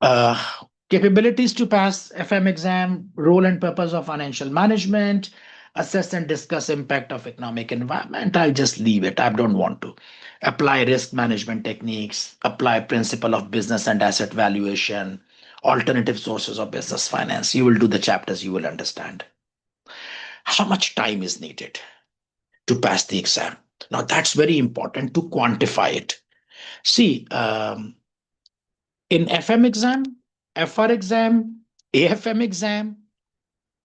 Uh, Capabilities to pass FM exam, role and purpose of financial management, assess and discuss impact of economic environment. I'll just leave it. I don't want to. Apply risk management techniques, apply principle of business and asset valuation, alternative sources of business finance. You will do the chapters, you will understand. How much time is needed to pass the exam? Now, that's very important to quantify it. See, in FM exam, FR exam, AFM exam,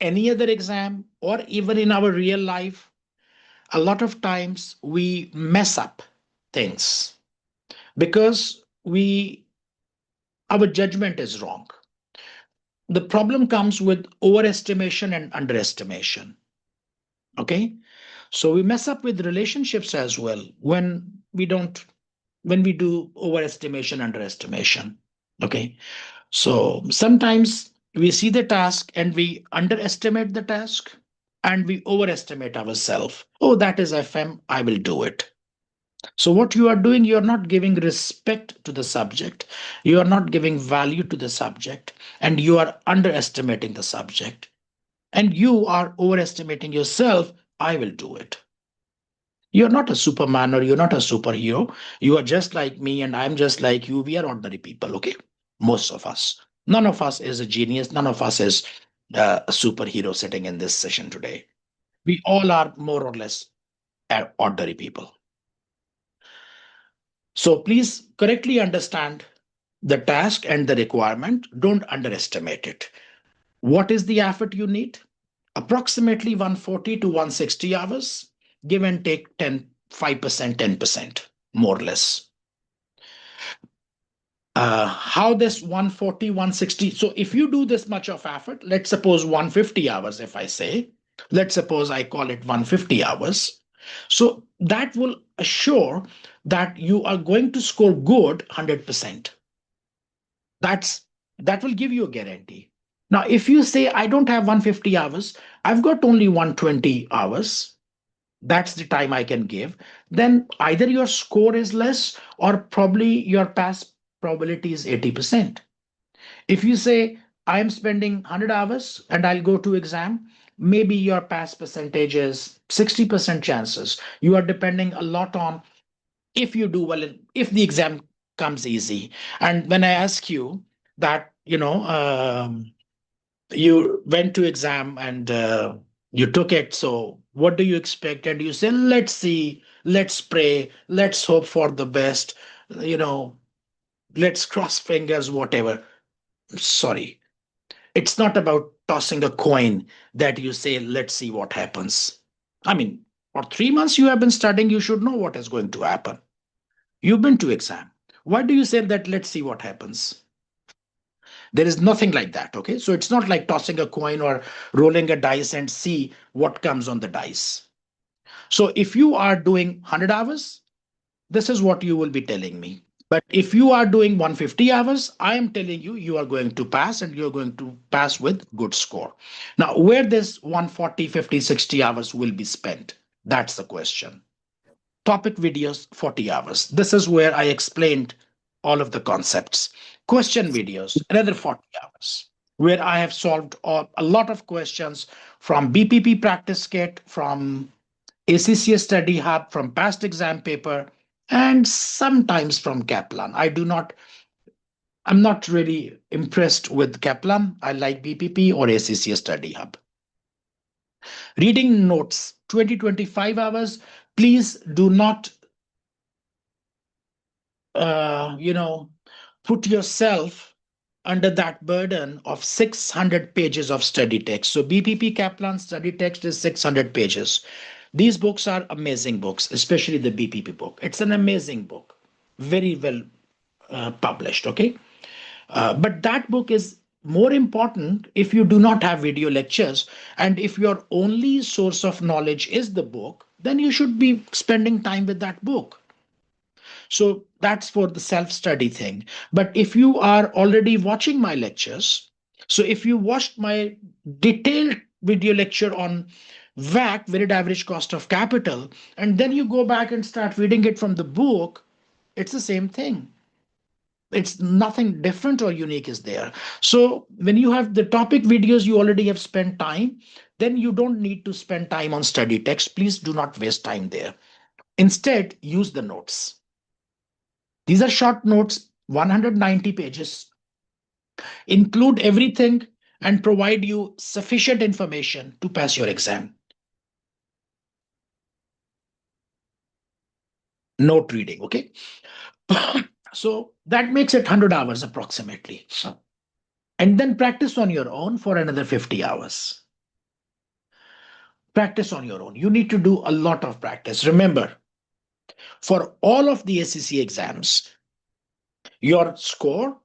any other exam, or even in our real life, a lot of times we mess up things because we our judgment is wrong. The problem comes with overestimation and underestimation. Okay, so we mess up with relationships as well when we do overestimation, underestimation. Okay, so sometimes we see the task and we underestimate the task and we overestimate ourselves. Oh, that is FM, I will do it. So, what you are doing, you are not giving respect to the subject, you are not giving value to the subject, and you are underestimating the subject, and you are overestimating yourself. I will do it. You're not a superman or you're not a superhero. You are just like me, and I'm just like you. We are ordinary people, okay? Most of us. None of us is a genius. None of us is a superhero sitting in this session today. We all are more or less ordinary people. So please correctly understand the task and the requirement. Don't underestimate it. What is the effort you need? Approximately 140 to 160 hours, give and take 5%, 10%, more or less. How this 140, 160? So if you do this much of effort, let's suppose 150 hours, if I say, let's suppose I call it 150 hours. So that will assure that you are going to score good 100%. That will give you a guarantee. Now, if you say, I don't have 150 hours, I've got only 120 hours, that's the time I can give, then either your score is less or probably your pass probability is 80%. If you say, I am spending 100 hours and I'll go to exam, maybe your pass percentage is 60% chances. You are depending a lot on if you do well, if the exam comes easy. And when I ask you that, you went to exam and you took it, so what do you expect? And you say, let's see, let's pray, let's hope for the best, you know, let's cross fingers, whatever. Sorry, it's not about tossing a coin that you say, let's see what happens. I mean, for 3 months you have been studying, you should know what is going to happen. You've been to exam. Why do you say that, let's see what happens? There is nothing like that. Okay, so it's not like tossing a coin or rolling a dice and see what comes on the dice. So if you are doing 100 hours, this is what you will be telling me. But if you are doing 150 hours, I am telling you, you are going to pass and you're going to pass with good score. Now, where this 140, 50, 60 hours will be spent, that's the question. Topic videos, 40 hours. This is where I explained all of the concepts. Question videos, another 40 hours, where I have solved a lot of questions from BPP practice kit, from ACCA study hub, from past exam paper, and sometimes from Kaplan. I'm not really impressed with Kaplan. I like BPP or ACCA study hub. Reading notes, 20-25 hours. Please do not put yourself under that burden of 600 pages of study text. So BPP Kaplan study text is 600 pages. These books are amazing books, especially the BPP book. It's an amazing book, very well published. Okay, but that book is more important if you do not have video lectures, and if your only source of knowledge is the book, then you should be spending time with that book. So that's for the self-study thing. But if you are already watching my lectures, so if you watched my detailed video lecture on WAC, weighted average cost of capital, and then you go back and start reading it from the book, it's the same thing. It's nothing different or unique is there. So when you have the topic videos, you already have spent time, then you don't need to spend time on study text. Please do not waste time there. Instead, use the notes. These are short notes, 190 pages, include everything and provide you sufficient information to pass your exam. Note reading, okay? So that makes it 100 hours approximately. And then practice on your own for another 50 hours. Practice on your own. You need to do a lot of practice. Remember, for all of the ACC exams, your score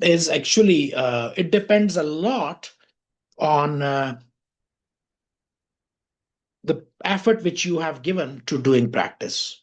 is actually, it depends a lot on the effort which you have given to doing practice.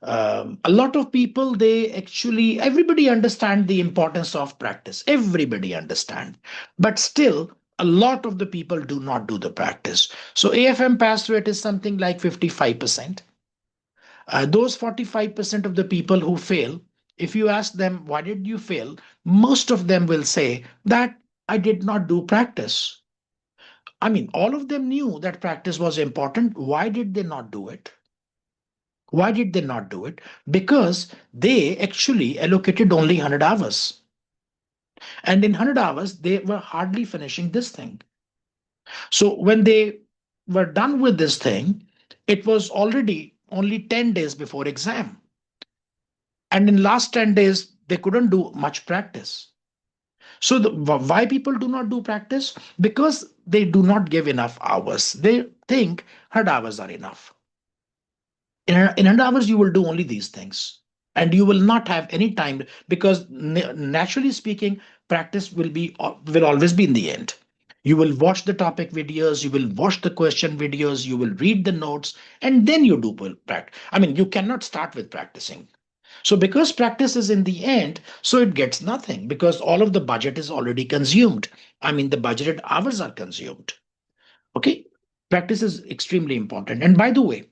A lot of people, they actually, everybody understand the importance of practice. Everybody understand, but still a lot of the people do not do the practice. So AFM pass rate is something like 55%. Those 45% of the people who fail, if you ask them why did you fail, most of them will say that I did not do practice. I mean, all of them knew that practice was important. Why did they not do it? Why did they not do it? Because they actually allocated only 100 hours. And in 100 hours, they were hardly finishing this thing. So when they were done with this thing, it was already only 10 days before exam. And in last 10 days, they couldn't do much practice. So why people do not do practice? Because they do not give enough hours. They think 100 hours are enough. In 100 hours you will do only these things, and you will not have any time, because naturally speaking, practice will always be in the end. You will watch the topic videos, you will watch the question videos, you will read the notes, and then you do practice. I mean, you cannot start with practicing. So because practice is in the end, so it gets nothing, because all of the budget is already consumed. I mean, the budgeted hours are consumed. Okay, practice is extremely important. And by the way,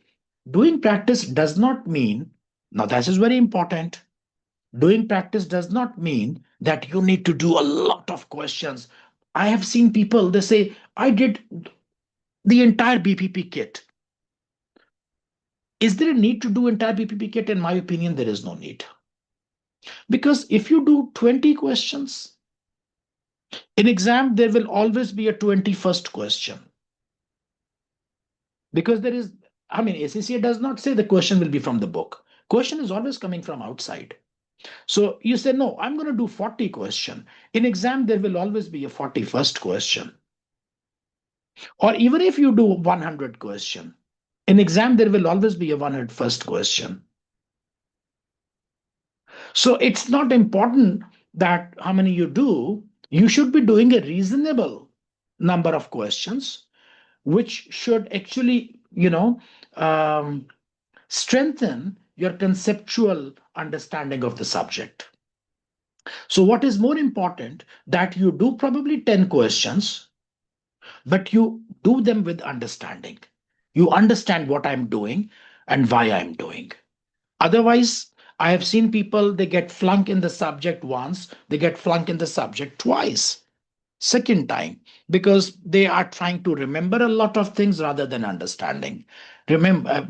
doing practice does not mean, now that is very important. Doing practice does not mean that you need to do a lot of questions. I have seen people, they say, I did the entire BPP kit. Is there a need to do entire BPP kit? In my opinion, there is no need. Because if you do 20 questions, in exam, there will always be a 21st question. Because there is, I mean, ACCA does not say the question will be from the book. Question is always coming from outside. So you say, no, I'm going to do 40 question. In exam, there will always be a 41st question. Or even if you do 100 question, in exam, there will always be a 101st question. So it's not important that how many you do. You should be doing a reasonable number of questions, which should actually, strengthen your conceptual understanding of the subject. So what is more important, that you do probably 10 questions, but you do them with understanding. You understand what I'm doing and why I'm doing. Otherwise, I have seen people, they get flunk in the subject once, they get flunk in the subject twice, second time, because they are trying to remember a lot of things rather than understanding. Remember,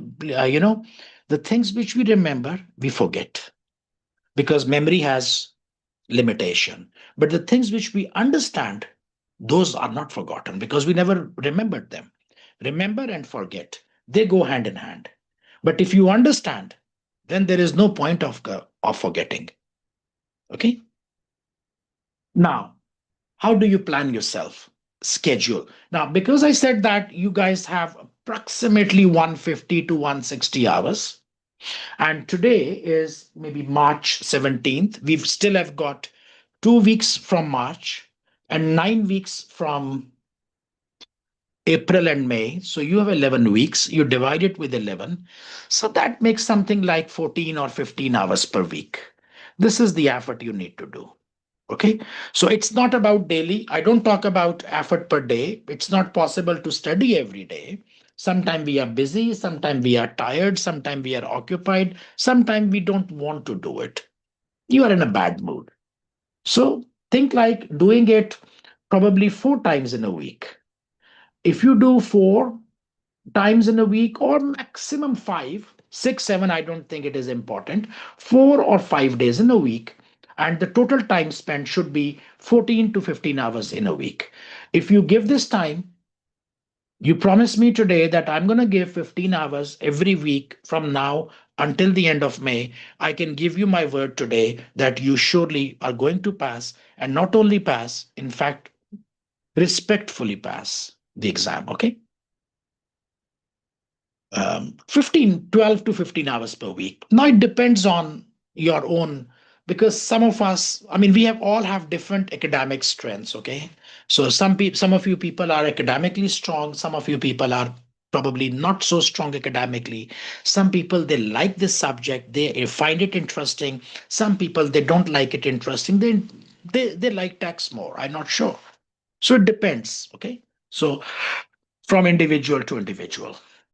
the things which we remember, we forget, because memory has limitation. But the things which we understand, those are not forgotten, because we never remembered them. Remember and forget, they go hand in hand. But if you understand, then there is no point of forgetting. Okay. Now, how do you plan yourself? Schedule. Now, because I said that you guys have approximately 150 to 160 hours, and today is maybe March 17th, we still have got 2 weeks from March and 9 weeks from April and May. So you have 11 weeks, you divide it with 11. So that makes something like 14 or 15 hours per week. This is the effort you need to do. Okay. So it's not about daily. I don't talk about effort per day. It's not possible to study every day. Sometimes we are busy, sometimes we are tired, sometimes we are occupied, sometimes we don't want to do it. You are in a bad mood. So think like doing it probably 4 times in a week. If you do 4 times in a week or maximum five, six, seven, I don't think it is important, 4 or 5 days in a week. And the total time spent should be 14 to 15 hours in a week. If you give this time, you promise me today that I'm going to give 15 hours every week from now until the end of May. I can give you my word today that you surely are going to pass, and not only pass, in fact, respectfully pass the exam. Okay. 15, 12 to 15 hours per week. Now it depends on your own, because some of us, I mean, we have all have different academic strengths. Okay. So some of you people are academically strong. Some of you people are probably not so strong academically. Some people, they like this subject. They find it interesting. Some people, they don't like it interesting. They like tax more. I'm not sure. So it depends. Okay. So from individual to individual.